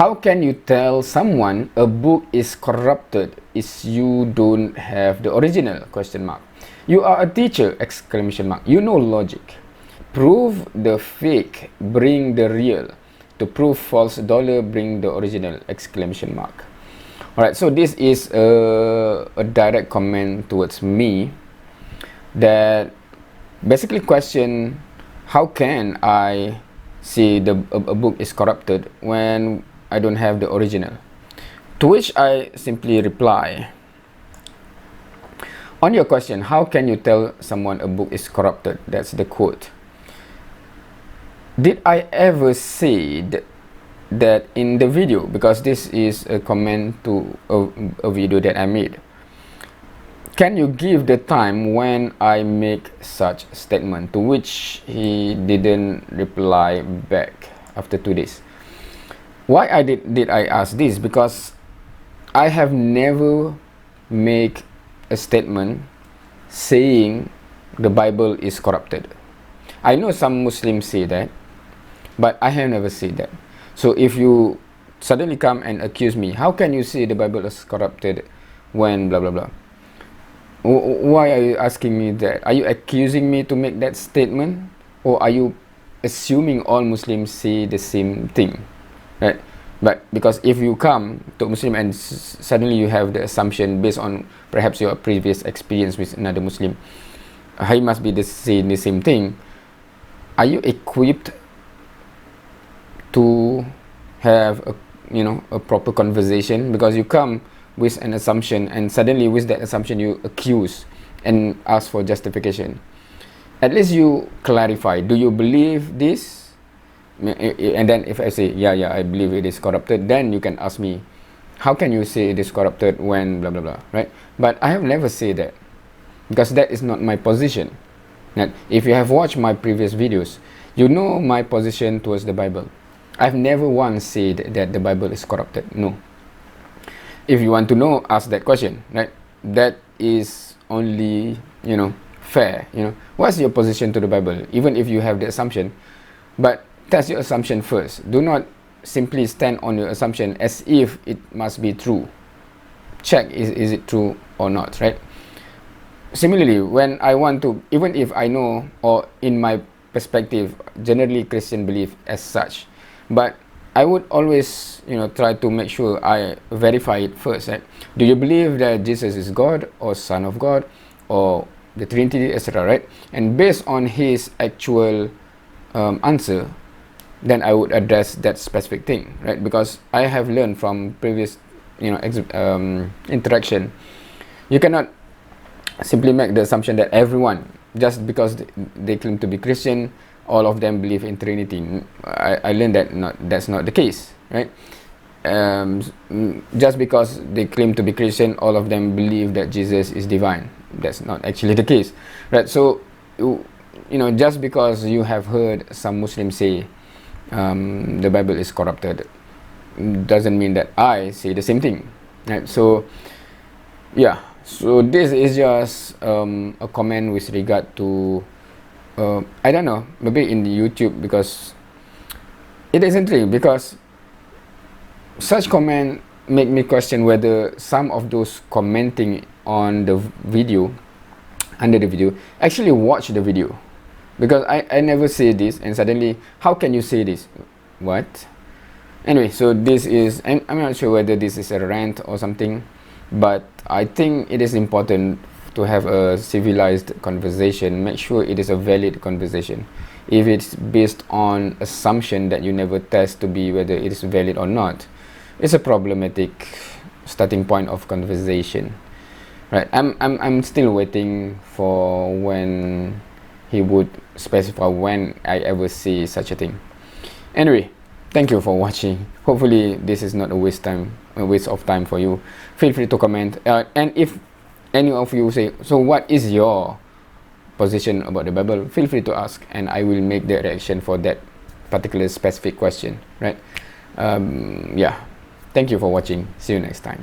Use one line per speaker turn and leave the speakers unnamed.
How can you tell someone a book is corrupted if you don't have the original? Question mark. You are a teacher! Exclamation mark. You know logic. Prove the fake, bring the real. To prove false dollar, bring the original! Exclamation mark. Alright, so this is a direct comment towards me that basically question, how can I say a book is corrupted when I don't have the original? To which I simply reply, on your question, how can you tell someone a book is corrupted? That's the quote. Did I ever say that in the video? Because this is a comment to a video that I made. Can you give the time when I make such statement? To which he didn't reply back after 2 days. Why did I ask this? Because I have never made a statement saying the Bible is corrupted. I know some Muslims say that, but I have never said that. So if you suddenly come and accuse me, how can you say the Bible is corrupted when blah blah blah? Why are you asking me that? Are you accusing me to make that statement, or are you assuming all Muslims say the same thing, right? But because if you come to Muslim and suddenly you have the assumption based on perhaps your previous experience with another Muslim, he must be saying the same thing. Are you equipped to have a proper conversation? Because you come with an assumption, and suddenly with that assumption you accuse and ask for justification. At least you clarify, do you believe this? And then if I say yeah I believe it is corrupted, then you can ask me, how can you say it is corrupted when blah blah blah, right? But I have never said that, because that is not my position. Now, if you have watched my previous videos, you know my position towards the Bible. I've never once said that the Bible is corrupted. No. If you want to know, ask that question, right? That is only, fair. What's your position to the Bible? Even if you have the assumption, but test your assumption first. Do not simply stand on your assumption as if it must be true. Check, is it true or not, right? Similarly, when I want to, even if I know, or in my perspective, generally Christian belief as such, but I would always, try to make sure I verify it first, right? Do you believe that Jesus is God, or Son of God, or the Trinity, etc., right? And based on his actual answer, then I would address that specific thing, right? Because I have learned from previous, interaction, you cannot simply make the assumption that everyone, just because they claim to be Christian, all of them believe in Trinity. I learned that that's not the case, right? Just because they claim to be Christian, all of them believe that Jesus is divine. That's not actually the case, right? So, just because you have heard some Muslims say the Bible is corrupted, doesn't mean that I say the same thing, right? So, yeah. So this is just a comment with regard to I don't know, maybe in the YouTube, because it isn't real, because such comment make me question whether some of those commenting on the video, under the video, actually watch the video. Because I never say this, and suddenly, how can you say this? What? Anyway, so this is, I'm not sure whether this is a rant or something, but I think it is important to have a civilized conversation. Make sure it is a valid conversation. If it's based on assumption that you never test to be whether it is valid or not, it's a problematic starting point of conversation, right? I'm still waiting for when he would specify when I ever say such a thing. Anyway, thank you for watching. Hopefully this is not a waste of time for you. Feel free to comment, and if any of you say, so what is your position about the Bible, feel free to ask, and I will make the reaction for that particular specific question, right? Yeah, thank you for watching. See you next time.